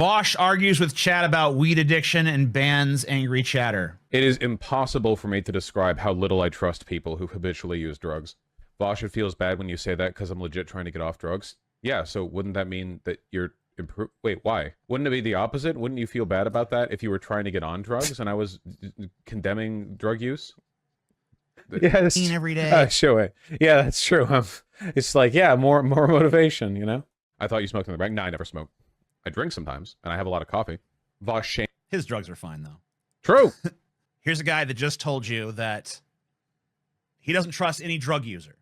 Vaush argues with chat about weed addiction and bans angry chatter. It is impossible for me to describe how little I trust people who habitually use drugs. Vaush, it feels bad when you say that because I'm legit trying to get off drugs. Yeah, so wouldn't that mean that you're Wait, why? Wouldn't it be the opposite? Wouldn't you feel bad about that if you were trying to get on drugs and I was condemning drug use? Yes. Every day. Sure. Yeah, that's true. It's like, yeah, more motivation, you know? I thought you smoked in the back. No, I never smoke. I drink sometimes, and I have a lot of coffee. Vaush. His drugs are fine, though. True. Here's a guy that just told you that he doesn't trust any drug user.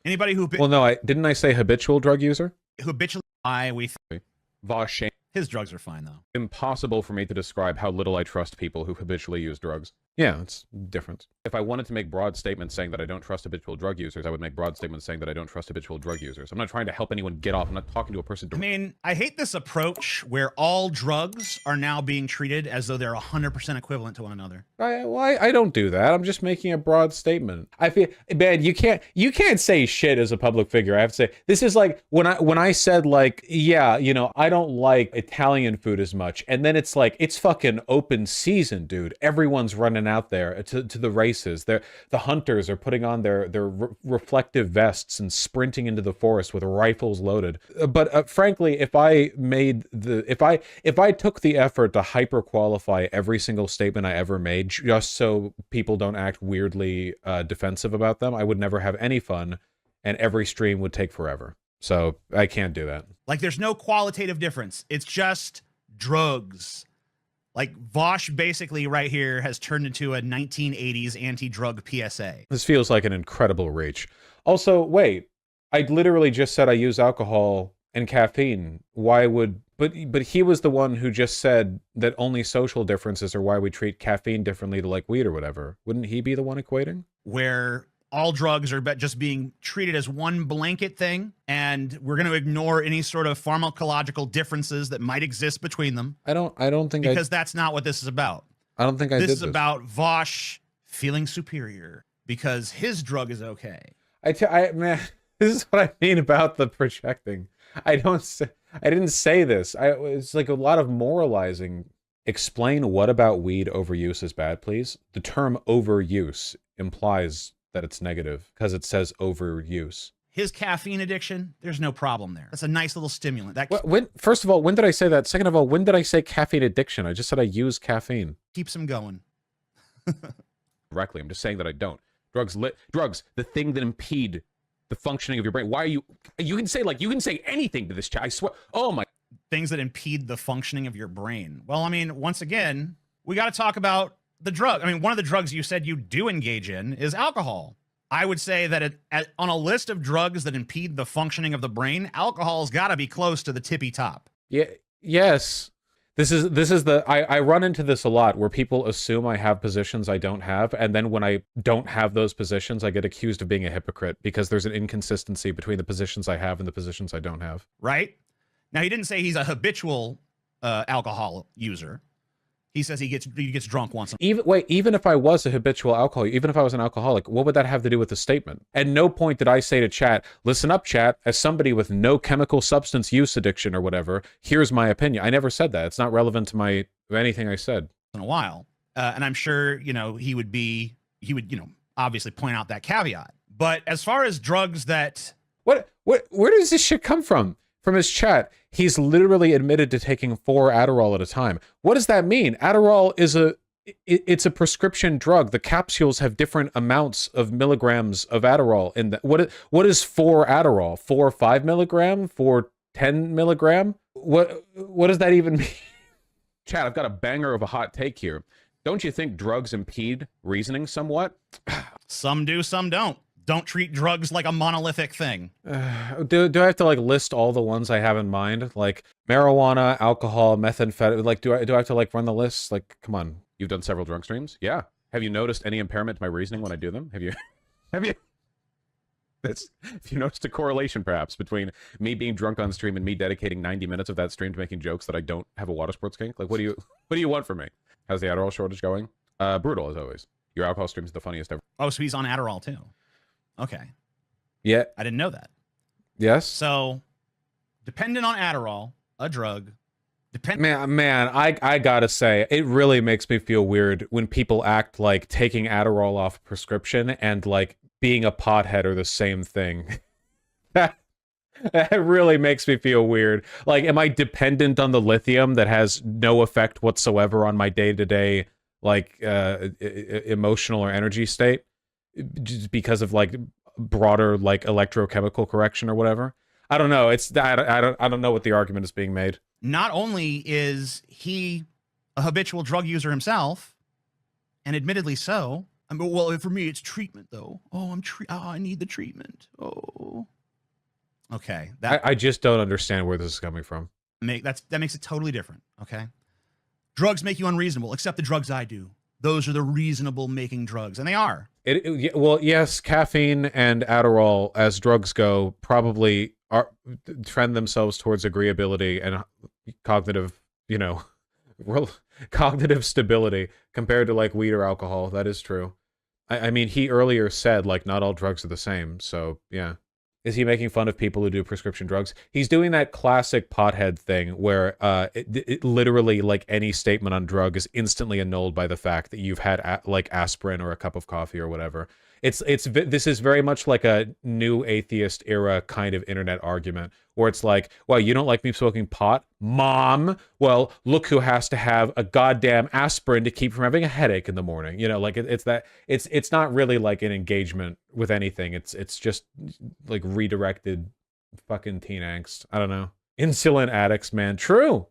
Anybody who... Well, no, didn't I say habitual drug user? Habitually, Vaush. His drugs are fine, though. Impossible for me to describe how little I trust people who habitually use drugs. Yeah, it's different. If I wanted to make broad statements saying that I don't trust habitual drug users, I would make broad statements saying that I don't trust habitual drug users. I'm not trying to help anyone get off. I'm not talking to a person directly. I mean, I hate this approach where all drugs are now being treated as though they're 100% equivalent to one another. I don't do that. I'm just making a broad statement. I feel, man, you can't say shit as a public figure. I have to say, this is like when I said, like, yeah, you know, I don't like Italian food as much, and then it's like, it's fucking open season, dude. Everyone's running out there to the races. The hunters are putting on their reflective vests and sprinting into the forest with rifles loaded. But frankly, if I took the effort to hyper qualify every single statement I ever made just so people don't act weirdly defensive about them, I would never have any fun, and every stream would take forever. So I can't do that. Like, there's no qualitative difference. It's just drugs. Like, Vaush basically right here has turned into a 1980s anti-drug PSA. This feels like an incredible reach. Also, wait, I literally just said I use alcohol and caffeine. Why would... But he was the one who just said that only social differences are why we treat caffeine differently to like weed or whatever. Wouldn't he be the one equating? Where all drugs are just being treated as one blanket thing, and we're going to ignore any sort of pharmacological differences that might exist between them. I don't think because that's not what this is about. I don't think I did this. This is about Vaush feeling superior because his drug is okay. Man, this is what I mean about the projecting. I didn't say this. It's like a lot of moralizing. Explain what about weed overuse is bad, please. The term overuse implies that it's negative because it says overuse. His caffeine addiction, there's no problem there. That's a nice little stimulant. First of all, when did I say that? Second of all, when did I say caffeine addiction? I just said I use caffeine. Keeps him going. Directly, I'm just saying that I don't. Drugs, the thing that impede the functioning of your brain. Why are you can say anything to this chat. I swear. Oh my. Things that impede the functioning of your brain. Well, I mean, once again, we got to talk about the drug. I mean, one of the drugs you said you do engage in is alcohol. I would say that on a list of drugs that impede the functioning of the brain, alcohol's got to be close to the tippy top. Yeah. Yes. This is I run into this a lot where people assume I have positions I don't have, and then when I don't have those positions, I get accused of being a hypocrite because there's an inconsistency between the positions I have and the positions I don't have. Right? Now, he didn't say he's a habitual alcohol user. He says he gets drunk once. Even if I was a habitual alcoholic, even if I was an alcoholic, what would that have to do with the statement? At no point did I say to chat, listen up, chat, as somebody with no chemical substance use addiction or whatever, here's my opinion. I never said that. It's not relevant to anything I said. In a while. And I'm sure, you know, he would, you know, obviously point out that caveat. But as far as drugs that... Where does this shit come from? From his chat, he's literally admitted to taking 4 Adderall at a time. What does that mean? Adderall is it's a prescription drug. The capsules have different amounts of milligrams of Adderall in that. What is 4 Adderall? 4 or 5 milligram? 4 10 milligram? What does that even mean? Chat, I've got a banger of a hot take here. Don't you think drugs impede reasoning somewhat? Some do, some don't. Don't treat drugs like a monolithic thing. Do I have to like list all the ones I have in mind? Like marijuana, alcohol, methamphetamine. Like do I have to like run the list? Like, come on. You've done several drunk streams? Yeah. Have you noticed any impairment to my reasoning when I do them? Have you noticed a correlation perhaps between me being drunk on stream and me dedicating 90 minutes of that stream to making jokes that I don't have a water sports kink? Like what do you want from me? How's the Adderall shortage going? Brutal as always. Your alcohol stream's the funniest ever. Oh, so he's on Adderall too. Okay. Yeah. I didn't know that. Yes. So, dependent on Adderall, a drug, Man, I gotta say, it really makes me feel weird when people act like taking Adderall off prescription and like being a pothead are the same thing. That really makes me feel weird. Like, am I dependent on the lithium that has no effect whatsoever on my day-to-day, like, emotional or energy state, just because of like broader like electrochemical correction or whatever? I don't know. I don't know what the argument is being made. Not only is he a habitual drug user himself, and admittedly so. I mean, well, for me, it's treatment, though. Oh, I need the treatment. Oh, okay. I just don't understand where this is coming from. That makes it totally different. Okay, drugs make you unreasonable, except the drugs I do. Those are the reasonable making drugs, and they are. Well, yes, caffeine and Adderall, as drugs go, probably trend themselves towards agreeability and cognitive, cognitive stability compared to like weed or alcohol. That is true. I mean, he earlier said like not all drugs are the same. So yeah. Is he making fun of people who do prescription drugs? He's doing that classic pothead thing where it literally like any statement on drug is instantly annulled by the fact that you've had like aspirin or a cup of coffee or whatever. This is very much like a new atheist era kind of internet argument where it's like, well, you don't like me smoking pot? Mom, well, look who has to have a goddamn aspirin to keep from having a headache in the morning. Like it's not really like an engagement with anything. It's just like redirected fucking teen angst. I don't know. Insulin addicts, man. True.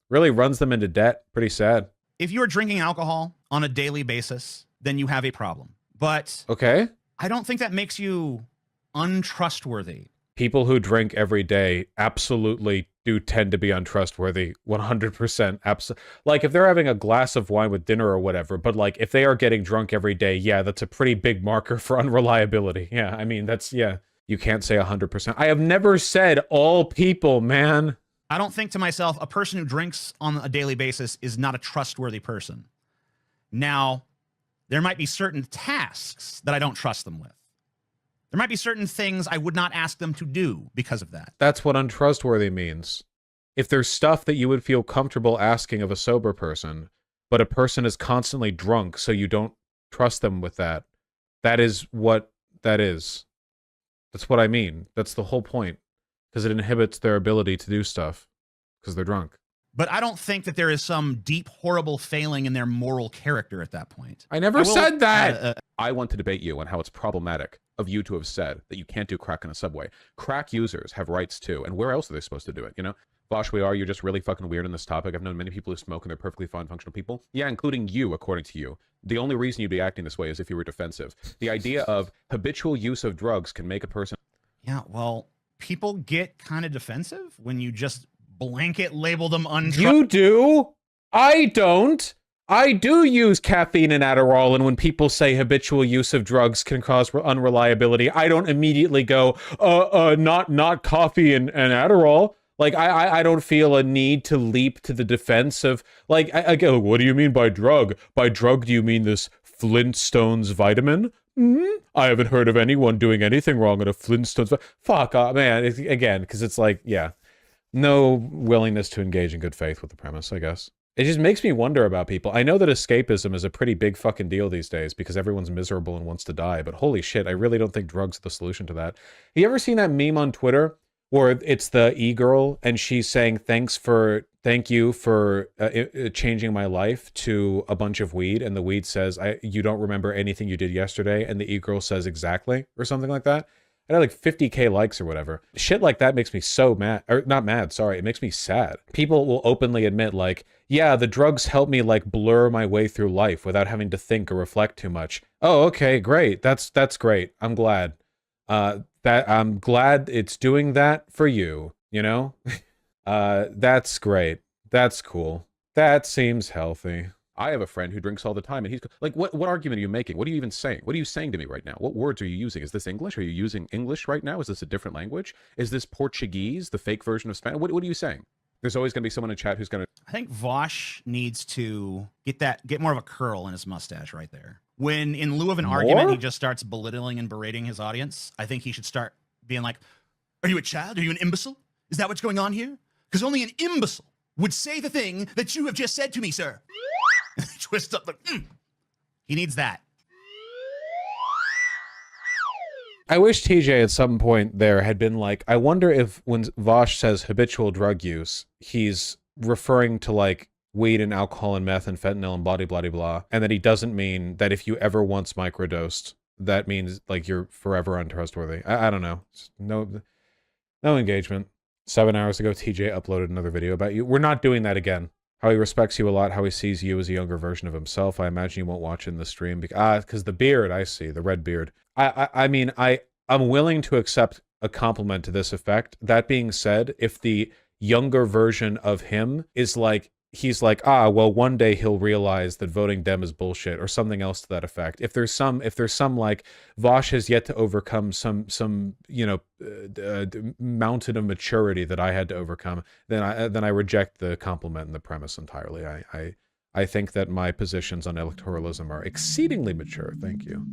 Really runs them into debt. Pretty sad. If you are drinking alcohol on a daily basis, then you have a problem. But okay, I don't think that makes you untrustworthy. People who drink every day absolutely do tend to be untrustworthy. 100%. Like if they're having a glass of wine with dinner or whatever, but like if they are getting drunk every day, yeah, that's a pretty big marker for unreliability. Yeah, I mean, you can't say 100%. I have never said all people, man. I don't think to myself, a person who drinks on a daily basis is not a trustworthy person. Now, there might be certain tasks that I don't trust them with. There might be certain things I would not ask them to do because of that. That's what untrustworthy means. If there's stuff that you would feel comfortable asking of a sober person, but a person is constantly drunk, so you don't trust them with that, that is what that is. That's what I mean. That's the whole point. Because it inhibits their ability to do stuff. Because they're drunk. But I don't think that there is some deep, horrible failing in their moral character at that point. I never said that! I want to debate you on how it's problematic of you to have said that you can't do crack on a subway. Crack users have rights too, and where else are they supposed to do it, Vaush, you're just really fucking weird on this topic. I've known many people who smoke and they're perfectly fine, functional people. Yeah, including you, according to you. The only reason you'd be acting this way is if you were defensive. The idea of habitual use of drugs can make a person... Yeah, well, people get kind of defensive when you just blanket label them You do? I don't. I do use caffeine and Adderall, and when people say habitual use of drugs can cause unreliability, I don't immediately go, not coffee and Adderall. Like, I don't feel a need to leap to the defense of, like, I go, what do you mean by drug? By drug, do you mean this Flintstones vitamin? I haven't heard of anyone doing anything wrong at a Flintstones. Fuck, man. Again, because it's like, yeah, no willingness to engage in good faith with the premise, I guess. It just makes me wonder about people. I know that escapism is a pretty big fucking deal these days because everyone's miserable and wants to die, but holy shit, I really don't think drugs are the solution to that. Have you ever seen that meme on Twitter where it's the e-girl and she's saying thank you for changing my life to a bunch of weed, and the weed says, you don't remember anything you did yesterday, and the e-girl says exactly, or something like that? I had like 50k likes or whatever. Shit like that makes me so mad, or not mad, sorry, it makes me sad. People will openly admit like, yeah, the drugs help me like blur my way through life without having to think or reflect too much. Oh, okay, great. That's great. I'm glad. I'm glad it's doing that for you, That's great. That's cool. That seems healthy. I have a friend who drinks all the time, and he's like, what argument are you making? What are you even saying? What are you saying to me right now? What words are you using? Is this English? Are you using English right now? Is this a different language? Is this Portuguese, the fake version of Spanish? What are you saying? There's always going to be someone in chat who's going to... I think Vaush needs to get more of a curl in his mustache right there. When, in lieu of an argument, he just starts belittling and berating his audience, I think he should start being like, are you a child? Are you an imbecile? Is that what's going on here? Because only an imbecile would say the thing that you have just said to me, sir. Twist up the, He needs that. I wish TJ at some point there had been like, I wonder if when Vaush says habitual drug use, he's referring to like weed and alcohol and meth and fentanyl and blah, blah, blah, blah. And that he doesn't mean that if you ever once microdosed, that means like you're forever untrustworthy. I don't know. No engagement. 7 hours ago, TJ uploaded another video about you. We're not doing that again. How he respects you a lot, how he sees you as a younger version of himself. I imagine you won't watch in the stream because the beard, I see, the red beard. I mean, I'm willing to accept a compliment to this effect. That being said, if the younger version of him is like, he's like, well, one day he'll realize that voting Dem is bullshit or something else to that effect. If there's some like Vaush has yet to overcome some mountain of maturity that I had to overcome, then I reject the compliment and the premise entirely. I think that my positions on electoralism are exceedingly mature. Thank you.